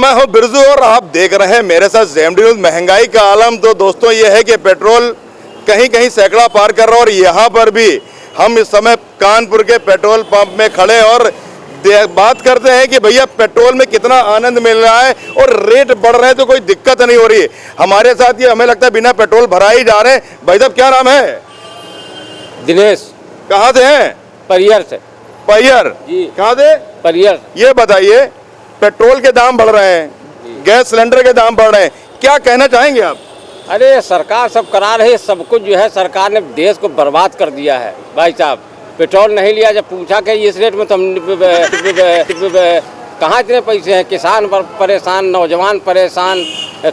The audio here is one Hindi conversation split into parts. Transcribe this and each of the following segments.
मैं हूं बिरजू और आप देख रहे हैं मेरे साथ जेएमडी न्यूज़। महंगाई का आलम तो दोस्तों ये है कि पेट्रोल कहीं कहीं सैकड़ा पार कर रहा है और यहाँ पर भी हम इस समय कानपुर के पेट्रोल पंप में खड़े और बात करते हैं कि भैया पेट्रोल में कितना आनंद मिल रहा है और रेट बढ़ रहे हैं तो कोई दिक्कत नहीं हो रही है। हमारे साथ ये हमें लगता है बिना पेट्रोल भरा ही जा रहे हैं। भाई साहब क्या नाम है? दिनेश। कहाँ से हैं? परियर से। परियर जी। कहाँ से? परियर। ये बताइए पेट्रोल के दाम बढ़ रहे हैं, गैस सिलेंडर के दाम बढ़ रहे हैं, क्या कहना चाहेंगे आप? अरे सरकार सब करा रही है, सब कुछ जो है सरकार ने देश को बर्बाद कर दिया है भाई साहब। पेट्रोल नहीं लिया, जब पूछा कि इस रेट में तो कहाँ इतने पैसे हैं। किसान परेशान, नौजवान परेशान,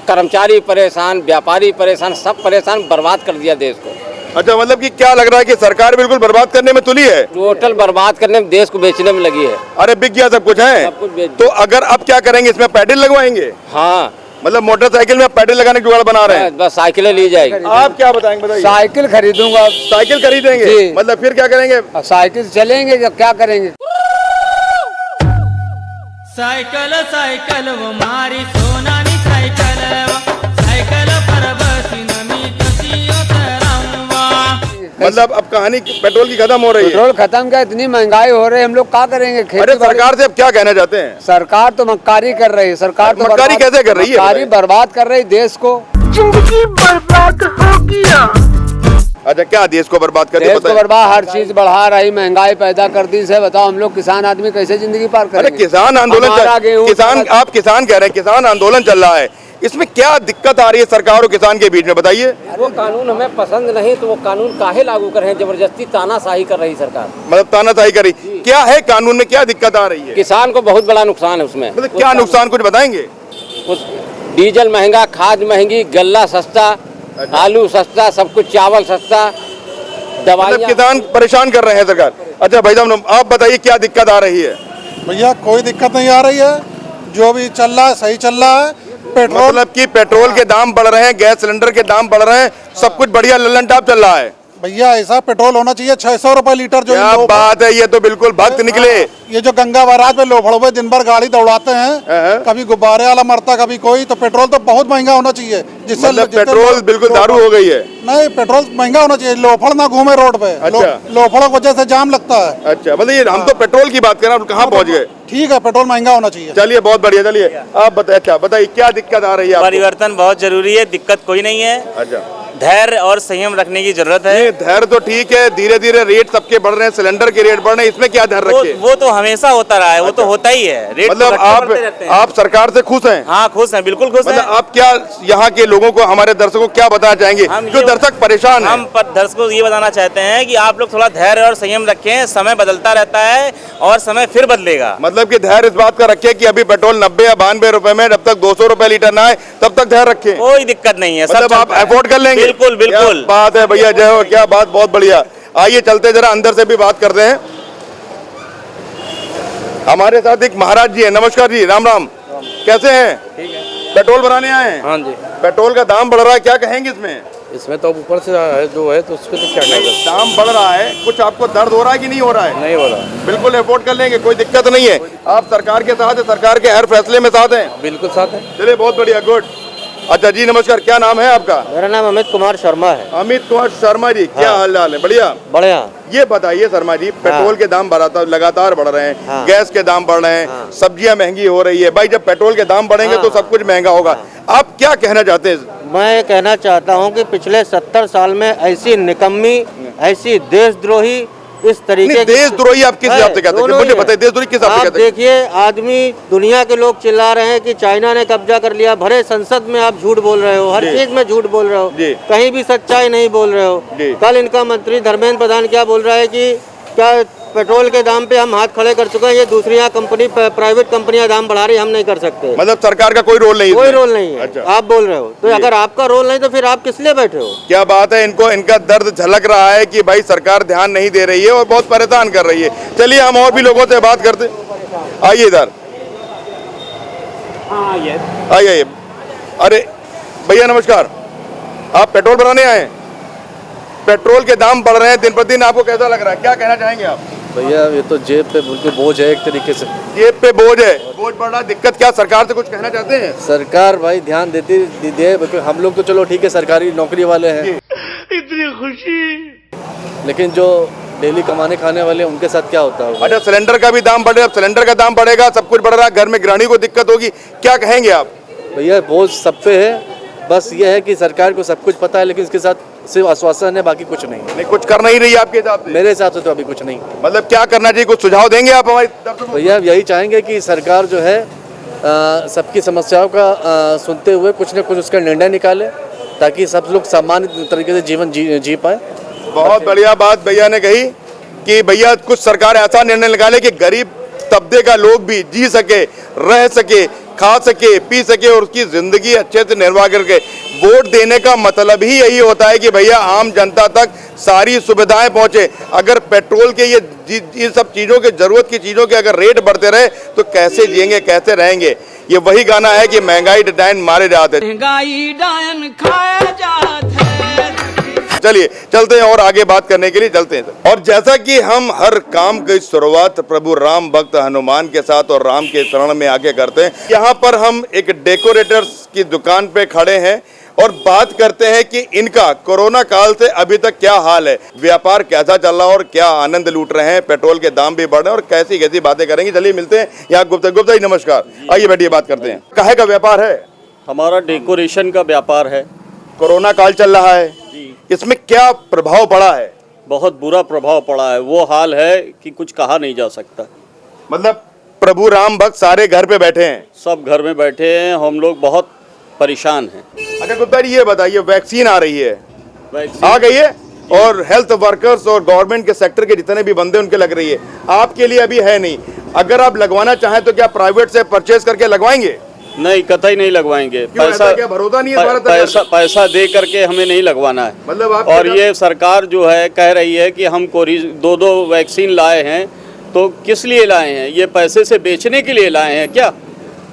कर्मचारी परेशान, व्यापारी परेशान, सब परेशान, बर्बाद कर दिया देश को। अच्छा, मतलब कि क्या लग रहा है कि सरकार बिल्कुल बर्बाद करने में तुली है? टोटल बर्बाद करने में, देश को बेचने में लगी है। अरे बिक गया सब कुछ है, सब कुछ बेच। तो अगर अब क्या करेंगे, इसमें पैडल लगवाएंगे? हाँ, मतलब मोटरसाइकिल में पैडल लगाने की जुगाड़ बना रहे हैं। बस साइकिलें ली जाएगी। आप क्या बताएंगे? बताइए। साइकिल खरीदूंगा। साइकिल खरीदेंगे? मतलब फिर क्या करेंगे? साइकिल चलेंगे, जब क्या करेंगे? साइकिल साइकिल वो मारी सोनानी साइकिल, साइकिल पर बसी नमी कसियो तरंगवा। मतलब अब कहानी पेट्रोल की खत्म हो रही है। पेट्रोल खत्म क्या, इतनी महंगाई हो रही है, हम लोग क्या करेंगे? अरे सरकार से अब क्या कहना चाहते हैं? सरकार तो मक्कारी कर रही है। सरकार तो मक्कारी कैसे कर रही है? मक्कारी बर्बाद कर रही है देश को। जिंदगी बर्बाद हो गया। अच्छा, क्या देश को बर्बाद कर देश को बर्बाद, हर चीज बढ़ा रही, महंगाई पैदा कर दी से। बताओ हम लोग किसान आदमी कैसे जिंदगी पार करेंगे? अरे किसान आंदोलन आप किसान कह रहे हैं, किसान आंदोलन चल रहा है, इसमें क्या दिक्कत आ रही है सरकार और किसान के बीच में, बताइए। वो कानून हमें पसंद नहीं तो वो कानून काहे लागू कर रहे हैं? जबरदस्ती तानाशाही कर रही सरकार। मतलब तानाशाही करी, क्या है कानून में, क्या दिक्कत आ रही है? किसान को बहुत बड़ा नुकसान है उसमें। मतलब क्या नुकसान, कुछ बताएंगे? डीजल महंगा, खाद महंगी, गल्ला सस्ता, आलू सस्ता, सब कुछ, चावल सस्ता, दवाइयाँ। मतलब किसान परेशान कर रहे हैं सरकार। अच्छा भाई साहब आप बताइए क्या दिक्कत आ रही है? भैया कोई दिक्कत नहीं आ रही है, जो भी चल रहा है सही चल रहा है। पेट्रोल मतलब कि पेट्रोल के दाम बढ़ रहे हैं, गैस सिलेंडर के दाम बढ़ रहे हैं, सब कुछ बढ़िया लल्लन टाप चल रहा है। भैया ऐसा पेट्रोल होना चाहिए 600 रुपए लीटर। जो क्या बात है, ये तो बिल्कुल भक्त निकले। ये जो गंगा बराज में लोफड़ों दिन भर गाड़ी दौड़ाते हैं, कभी गुब्बारे वाला मरता कभी कोई, तो पेट्रोल तो बहुत महंगा होना चाहिए, जिससे मतलब पेट्रोल बिल्कुल दारू हो गई है। नहीं, पेट्रोल महंगा होना चाहिए, लोफड़ ना घूमे रोड पे। अच्छा। लोफड़ों की वजह से जाम लगता है। अच्छा, मतलब ये हम तो पेट्रोल की बात कर रहे हैं, कहाँ पहुँच गए? ठीक है, पेट्रोल महंगा होना चाहिए। चलिए बहुत बढ़िया, चलिए आप बताइए। अच्छा बताइए क्या दिक्कत आ रही है? परिवर्तन बहुत जरूरी है, दिक्कत कोई नहीं है। अच्छा, धैर्य और संयम रखने की जरूरत है। धैर्य तो ठीक है, धीरे धीरे रेट सबके बढ़ रहे हैं, सिलेंडर के रेट बढ़ रहे हैं, इसमें क्या धैर्य रखे? वो तो हमेशा होता रहा है, वो तो होता ही है। रेट मतलब आप सरकार से खुश हैं? हाँ खुश हैं, बिल्कुल खुश हैं। मतलब आप क्या यहाँ के लोगों को, हमारे दर्शकों को क्या बताना चाहेंगे जो दर्शक परेशान हैं? हम दर्शकों को ये बताना चाहते हैं कि आप लोग थोड़ा धैर्य और संयम रखें, समय बदलता रहता है और समय फिर बदलेगा। मतलब कि धैर्य इस बात का रखें कि अभी पेट्रोल 90 या 92 रुपए में, जब तक 200 रुपए लीटर ना आए तब तक धैर्य रखें। कोई दिक्कत नहीं है, मतलब आप अफोर्ड कर लेंगे? बिल्कुल बिल्कुल। बात है भैया, जय हो, क्या बात, बहुत बढ़िया। आइए चलते जरा अंदर से भी बात करते हैं। हमारे साथ एक महाराज जी है। नमस्कार जी, राम राम। कैसे हैं? ठीक है। पेट्रोल भराने आए हैं? हाँ जी। पेट्रोल का दाम बढ़ रहा है, क्या कहेंगे इसमें? इसमें तो ऊपर से है जो है, तो उसके तो क्या कहेंगे? दाम बढ़ रहा है, कुछ आपको दर्द हो रहा है कि नहीं हो रहा है? नहीं हो रहा। बिल्कुल अफोर्ड कर लेंगे, कोई दिक्कत नहीं है। आप सरकार के साथ है, सरकार के हर फैसले में साथ हैं? बिल्कुल साथ है। चलिए बहुत बढ़िया, गुड। अच्छा जी नमस्कार, क्या नाम है आपका? मेरा नाम अमित कुमार शर्मा है। अमित कुमार शर्मा जी, क्या हाल है? बढ़िया बढ़िया। ये बताइए शर्मा जी, पेट्रोल के दाम लगातार बढ़ रहे हैं, गैस के दाम बढ़ रहे हैं, सब्जियां महंगी हो रही है। भाई जब पेट्रोल के दाम बढ़ेंगे तो सब कुछ महंगा होगा। आप क्या कहना चाहते हैं? मैं कहना चाहता हूं कि पिछले 70 साल में ऐसी निकम्मी, ऐसी देशद्रोही, इस तरीके की देशद्रोही आप किस हिसाब से कहते हैं? मुझे बताइए देशद्रोही किस हिसाब से कहते हैं? देखिए, आदमी, दुनिया के लोग चिल्ला रहे हैं कि चाइना ने कब्जा कर लिया, भरे संसद में आप झूठ बोल रहे हो, हर चीज में झूठ बोल रहे हो, कहीं भी सच्चाई नहीं बोल रहे हो। कल इनका मंत्री धर्मेंद्र प्रधान क्या बोल रहा है कि क्या पेट्रोल के दाम पे हम हाथ खड़े कर चुके हैं, ये दूसरी कंपनी, प्राइवेट कंपनियां दाम बढ़ा रही, हम नहीं कर सकते। मतलब सरकार का कोई रोल नहीं? कोई रोल नहीं है। अच्छा। आप बोल रहे हो, तो अगर आपका रोल नहीं तो फिर आप किस लिए बैठे हो? क्या बात है, इनको इनका दर्द झलक रहा है कि भाई सरकार ध्यान नहीं दे रही है और बहुत परेशान कर रही है। चलिए हम और भी लोगों से बात करते। आइए इधर, आइए। अरे भैया नमस्कार, आप पेट्रोल भराने आए? पेट्रोल के दाम बढ़ रहे हैं दिन प्रतिदिन, आपको कैसा लग रहा है, क्या कहना चाहेंगे आप? भैया ये तो जेब पे बिल्कुल बोझ है एक तरीके से। जेब पे बोझ है, बोझ बढ़ रहा, दिक्कत क्या? सरकार से कुछ कहना चाहते हैं? सरकार भाई ध्यान देती दे, बिल्कुल हम लोग तो चलो ठीक है सरकारी नौकरी वाले हैं, इतनी खुशी। लेकिन जो डेली कमाने खाने वाले हैं उनके साथ क्या होता है? अच्छा, सिलेंडर का भी दाम बढ़े, अब सिलेंडर का दाम बढ़ेगा, सब कुछ बढ़ रहा है, घर में गृहिणी को दिक्कत होगी, क्या कहेंगे आप? भैया बोझ सब पे है, बस ये है कि सरकार को सब कुछ पता है, लेकिन इसके साथ सिर्फ आश्वासन है, बाकी कुछ नहीं। नहीं, कुछ कर नहीं रही है आपके हिसाब से? मेरे हिसाब से तो अभी कुछ नहीं। मतलब क्या करना चाहिए, कुछ सुझाव देंगे आप हमारी दर्शकों को? भैया यही चाहेंगे कि सरकार जो है सबकी समस्याओं का सुनते हुए कुछ न कुछ उसका निर्णय निकाले, ताकि सब लोग सामान्य तरीके से जीवन जी पाए। बहुत बढ़िया बात भैया ने कही कि भैया कुछ सरकार ऐसा निर्णय निकाले कि गरीब तबके का लोग भी जी सके, रह सके, खा सके, पी सके और उसकी जिंदगी अच्छे से निर्वाह करके। वोट देने का मतलब ही यही होता है कि भैया आम जनता तक सारी सुविधाएं पहुंचे। अगर पेट्रोल के ये सब चीज़ों के, जरूरत की चीज़ों के अगर रेट बढ़ते रहे तो कैसे जिएंगे, कैसे रहेंगे? ये वही गाना है कि महंगाई डायन मारे जाते। महंगाई डायन खाए जाते। चलिए चलते हैं और आगे बात करने के लिए चलते हैं। और जैसा कि हम हर काम की शुरुआत प्रभु राम भक्त हनुमान के साथ और राम के शरण में आके करते हैं, यहाँ पर हम एक डेकोरेटर्स की दुकान पे खड़े हैं और बात करते हैं कि इनका कोरोना काल से अभी तक क्या हाल है, व्यापार कैसा चल रहा है और क्या आनंद लूट रहे हैं, पेट्रोल के दाम भी बढ़ रहे हैं और कैसी कैसी बातें करेंगे। चलिए मिलते हैं यहाँ गुप्ता जी, नमस्कार, आइए बैठिए बात करते हैं। काहे का व्यापार है? हमारा डेकोरेशन का व्यापार है। कोरोना काल चल रहा है, इसमें क्या प्रभाव पड़ा है? बहुत बुरा प्रभाव पड़ा है, वो हाल है कि कुछ कहा नहीं जा सकता। मतलब प्रभु राम भक्त सारे घर पे बैठे हैं? सब घर में बैठे हैं, हम लोग बहुत परेशान हैं। अच्छा गुप्ता जी ये बताइए, वैक्सीन आ रही है, वैक्सीन आ गई है और हेल्थ वर्कर्स और गवर्नमेंट के सेक्टर के जितने भी बंदे उनके लग रही है, आपके लिए अभी है नहीं। अगर आप लगवाना चाहें तो क्या प्राइवेट से परचेज करके लगवाएंगे? नहीं, कतई नहीं लगवाएंगे। पैसा क्या भरोसा नहीं है? पैसा दे करके हमें नहीं लगवाना है। मतलब आप और ये सरकार जो है कह रही है कि हम दो वैक्सीन लाए हैं, तो किस लिए लाए हैं? ये पैसे से बेचने के लिए लाए हैं क्या?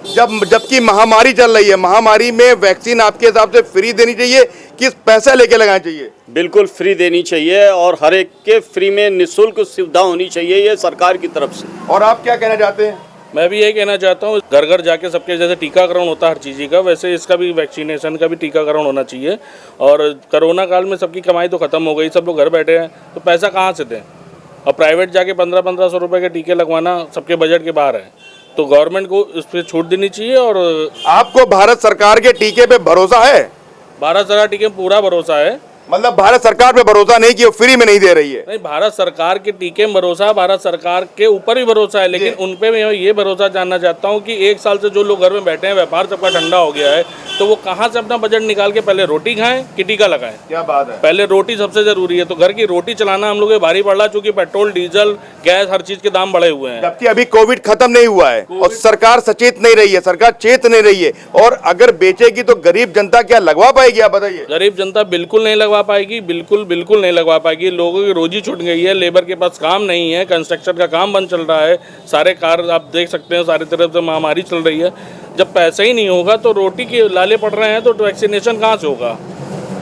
जबकि महामारी चल रही है, महामारी में वैक्सीन आपके हिसाब से फ्री देनी चाहिए कि पैसा लेके लगाना चाहिए? बिल्कुल फ्री देनी चाहिए और हर एक के फ्री में निःशुल्क सुविधा होनी चाहिए, ये सरकार की तरफ से। और आप क्या कहना चाहते हैं? मैं भी यही कहना चाहता हूँ, घर घर जाके सबके जैसे टीकाकरण होता है हर चीज़ का, वैसे इसका भी वैक्सीनेशन का भी टीकाकरण होना चाहिए। और कोरोना काल में सबकी कमाई तो ख़त्म हो गई, सब लोग घर बैठे हैं, तो पैसा कहाँ से दें? और प्राइवेट जाके 1500 रुपये के टीके लगवाना सबके बजट के बाहर है, तो गवर्नमेंट को इस पर छूट देनी चाहिए। और आपको भारत सरकार के टीके पे भरोसा है? भारत सरकार टीके में पूरा भरोसा है। मतलब भारत सरकार पे भरोसा नहीं कि वो फ्री में नहीं दे रही है? नहीं, भारत सरकार के टीके में भरोसा, भारत सरकार के ऊपर भी भरोसा है, लेकिन उन पे मैं ये भरोसा जानना चाहता हूँ कि एक साल से जो लोग घर में बैठे हैं, व्यापार सबका ठंडा हो गया है, तो वो कहाँ से अपना बजट निकाल के पहले रोटी खाएं कि टीका लगाएं? क्या बात है, पहले रोटी सबसे जरूरी है। तो घर की रोटी चलाना हम लोग को भारी पड़ रहा है, चूंकि पेट्रोल, डीजल, गैस, हर चीज के दाम बढ़े हुए हैं। जबकि अभी कोविड खत्म नहीं हुआ है और सरकार सचेत नहीं रही है, सरकार चेत नहीं रही है। और अगर बेचेगी तो गरीब जनता क्या लगवा पाएगी? आप बताइए। गरीब जनता बिल्कुल नहीं लगवा पाएगी, बिल्कुल नहीं लगवा पाएगी। लोगों की रोजी छूट गई है, लेबर के पास काम नहीं है, कंस्ट्रक्शन का काम बंद चल रहा है, सारे कार्य आप देख सकते हैं, सारी तरफ से महामारी चल रही है। जब पैसा ही नहीं होगा तो रोटी के लाले पड़ रहे हैं, तो वैक्सीनेशन कहाँ से होगा?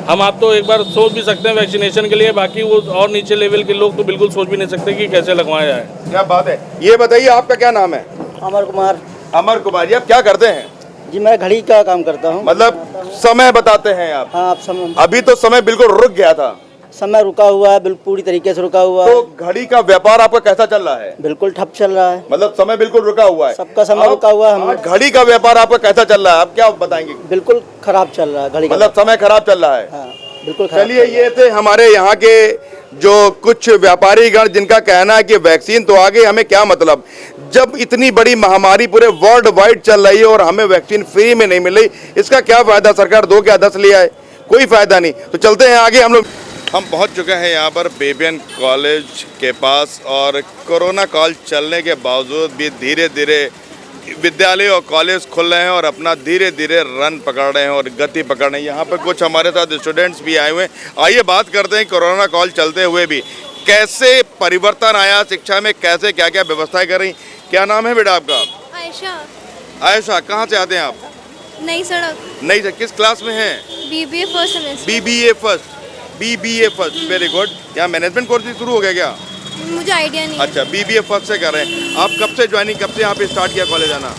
हम आप तो एक बार सोच भी सकते हैं वैक्सीनेशन के लिए, बाकी वो और नीचे लेवल के लोग तो बिल्कुल सोच भी नहीं सकते कि कैसे लगवाया जाए। क्या बात है। ये बताइए आपका क्या नाम है? अमर कुमार। अमर कुमार जी, आप क्या करते हैं? जी मैं घड़ी का काम करता हूँ। मतलब समय बताते हैं आप? हाँ, आप समय। अभी तो समय बिल्कुल रुक गया था। समय रुका हुआ है, बिल्कुल पूरी तरीके से रुका हुआ है। तो घड़ी का व्यापार आपका कैसा चल रहा है? बिल्कुल ठप चल रहा है। मतलब समय बिल्कुल रुका हुआ है, सबका समय रुका हुआ है। घड़ी का व्यापार आपका कैसा चल रहा है, आप क्या बताएंगे? बिल्कुल खराब चल रहा है घड़ी का। मतलब समय खराब चल रहा है। हाँ, बिल्कुल खराब। चलिए, ये थे हमारे यहाँ के जो कुछ व्यापारी गण जिनका कहना है कि वैक्सीन तो आ गई, हमें क्या मतलब, जब इतनी बड़ी महामारी पूरे वर्ल्ड वाइड चल रही है और हमें वैक्सीन फ्री में नहीं मिल रही, इसका क्या फायदा? सरकार 2 क्या 10 लिया है, कोई फायदा नहीं। तो चलते हैं आगे। हम पहुंच चुके हैं यहाँ पर बेबियन कॉलेज के पास, और कोरोना काल चलने के बावजूद भी धीरे धीरे विद्यालय और कॉलेज खुल रहे हैं और अपना धीरे धीरे रन पकड़ रहे हैं और गति पकड़ रहे हैं। यहाँ पर कुछ हमारे साथ स्टूडेंट्स भी आए हुए हैं। आइए बात करते हैं कोरोना काल चलते हुए भी कैसे परिवर्तन आया शिक्षा में, कैसे क्या क्या व्यवस्थाएं कर रही। क्या नाम है बेटा आपका? आयशा। आयशा, कहाँ से आते हैं आप? नई सड़क। नई सड़क। किस क्लास में हैं? BBA first semester. BBA first, very good. यहाँ मैनेजमेंट कोर्स भी शुरू हो गया क्या? मुझे आइडिया नहीं अच्छा, BBA फर्स्ट से कर रहे हैं आप। कब से ज्वाइनिंग, कब से यहाँ पे स्टार्ट किया कॉलेज आना?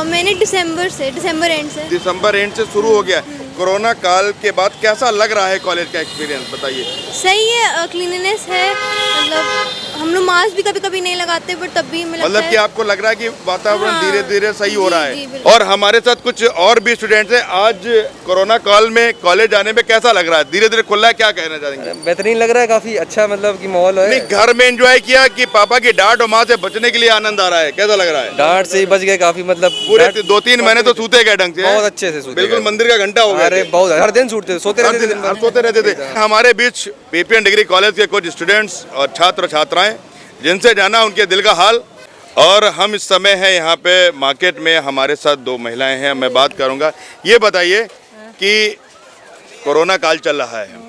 मैंने दिसंबर एंड से। दिसंबर एंड से शुरू हो गया। कोरोना काल के बाद कैसा लग रहा है कॉलेज का एक्सपीरियंस, बताइए। सही है, क्लीनलीनेस है, मतलब हम लोग मास्क भी कभी कभी नहीं लगाते पर तब भी मतलब कि आपको लग रहा है कि वातावरण धीरे धीरे सही हो रहा है। बिल्कुल। और हमारे साथ कुछ और भी स्टूडेंट्स हैं। आज कोरोना काल में कॉलेज आने में कैसा लग रहा है? धीरे धीरे खुल रहा है, क्या कहना चाहेंगे? बेहतरीन लग रहा है, काफी अच्छा मतलब कि माहौल है। नहीं, घर में एंजॉय किया कि पापा की डांट और माँ से बचने के लिए आनंद आ रहा है? कैसा लग रहा है? डांट से ही बच गए काफी, मतलब पूरे 2-3 महीने तो सूते गए ढंग से? बहुत अच्छे से सूते बिल्कुल गए। मंदिर का घंटा हो गया। अरे बहुत, हर दिन सोते रहते थे। हमारे बीच PPN डिग्री कॉलेज के कुछ स्टूडेंट्स और छात्र छात्राएं जिनसे जाना उनके दिल का हाल। और हम इस समय है यहाँ पे मार्केट में, हमारे साथ 2 महिलाएं हैं, मैं बात करूँगा। ये बताइए कि कोरोना काल चल रहा है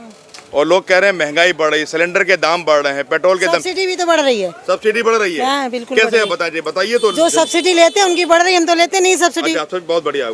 और लोग कह रहे हैं महंगाई बढ़ रही है, सिलेंडर के दाम बढ़ रहे हैं, पेट्रोल के दाम, सब्सिडी भी तो बढ़ रही है। सब्सिडी बढ़ रही है? हाँ, बिल्कुल कैसे है बताइए तो। जो सब्सिडी लेते हैं उनकी बढ़ रही है, हम तो लेते नहीं सब्सिडी। अच्छा, बहुत बढ़िया।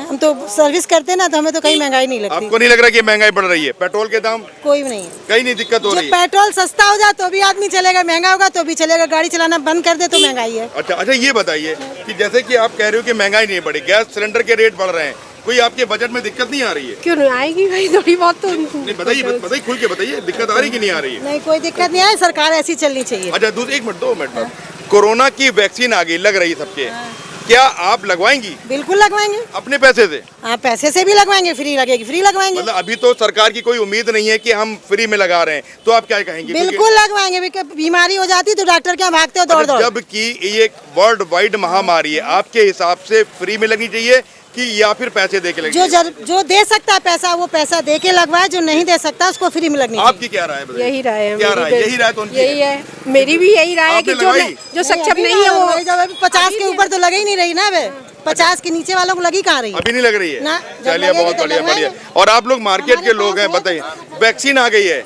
हम तो सर्विस करते हैं ना, तो हमें तो कहीं महंगाई नहीं लगती। आपको नहीं लग रहा कि महंगाई बढ़ रही है? पेट्रोल के दाम कोई नहीं है, कहीं नहीं दिक्कत हो रही है? पेट्रोल सस्ता हो जाए तो भी आदमी चलेगा, महंगा होगा तो भी चलेगा। गाड़ी चलाना बंद कर दे तो महंगाई है। अच्छा, ये बताइए कि जैसे कि आप कह रहे हो कि महंगाई नहीं बढ़ी, गैस सिलेंडर के रेट बढ़ रहे हैं, कोई आपके बजट में दिक्कत नहीं आ रही है? क्यों नहीं आएगी भाई, थोड़ी बहुत तो। नहीं, बताइए खुल के बताइए, दिक्कत आ रही कि नहीं आ रही है? नहीं, कोई दिक्कत नहीं है, सरकार ऐसी चलनी चाहिए। अच्छा, 2 मिनट बाद कोरोना की वैक्सीन आ गई, लग रही है सबके, क्या आप लगवाएंगी? बिल्कुल लगवाएंगे, अपने पैसे से? हाँ, पैसे से भी लगवाएंगे, फ्री लगेगी फ्री लगवाएंगे। मतलब अभी तो सरकार की कोई उम्मीद नहीं है कि हम फ्री में लगा रहे हैं, तो आप क्या कहेंगे? बिल्कुल लगवाएंगे, बीमारी हो जाती तो डॉक्टर क्या भागते हो दौड़ दौड़। जबकि ये वर्ल्ड वाइड महामारी है, आपके हिसाब से फ्री में लगनी चाहिए कि या फिर पैसे दे के लगनी चाहिए? जो दे सकता है पैसा वो पैसा दे के लगवाए, जो नहीं दे सकता उसको फ्री में लगनी चाहिए। आपकी क्या राय है? यही राय है। क्या राय? यही राय तो उनकी यही है, मेरी भी यही राय है कि जो सक्षम नहीं है वो 50 के ऊपर तो लगे ही नहीं रही ना। 50 के नीचे वालों को लगी कहाँ रही? अभी नहीं लग रही है ना। चलिए, बहुत बढ़िया। और आप लोग मार्केट के लोग हैं, बताइए, वैक्सीन आ गई है,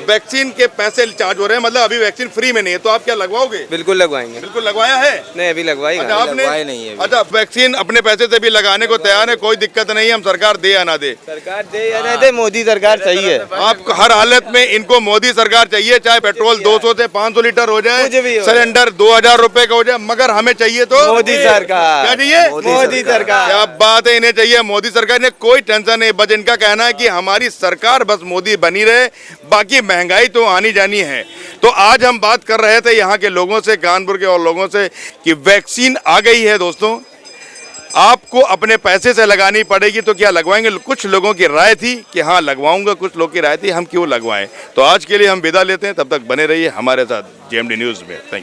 वैक्सीन के पैसे चार्ज हो रहे हैं, मतलब अभी वैक्सीन फ्री में नहीं है, तो आप क्या लगवाओगे? बिल्कुल लगवाएंगे। बिल्कुल लगवाया है? नहीं, अभी लगवाई अच्छा, आपने नहीं है। अच्छा, वैक्सीन अपने पैसे से भी लगाने को तैयार है, कोई दिक्कत नहीं है, हम सरकार दे या ना दे? सरकार दे या ना दे, मोदी सरकार सही है। आप हर हालत में इनको मोदी सरकार चाहिए, चाहे पेट्रोल 200 से 500 लीटर हो जाए, सिलेंडर 2000 रुपए का हो जाए, मगर हमें चाहिए तो मोदी सरकार। क्या चाहिए? मोदी सरकार। क्या बात है, इन्हें चाहिए मोदी सरकार। ने कोई टेंशन नहीं, बस इनका कहना है कि हमारी सरकार बस मोदी बनी रहे, बाकी महंगाई तो आनी जानी है। तो आज हम बात कर रहे थे यहाँ के लोगों से, कानपुर के और लोगों से, कि वैक्सीन आ गई है दोस्तों, आपको अपने पैसे से लगानी पड़ेगी, तो क्या लगवाएंगे? कुछ लोगों की राय थी कि हाँ लगवाऊंगा, कुछ लोग की राय थी हम क्यों लगवाएं। तो आज के लिए हम विदा लेते हैं, तब तक बने रहिए हमारे साथ JMD न्यूज़ में। Thank you.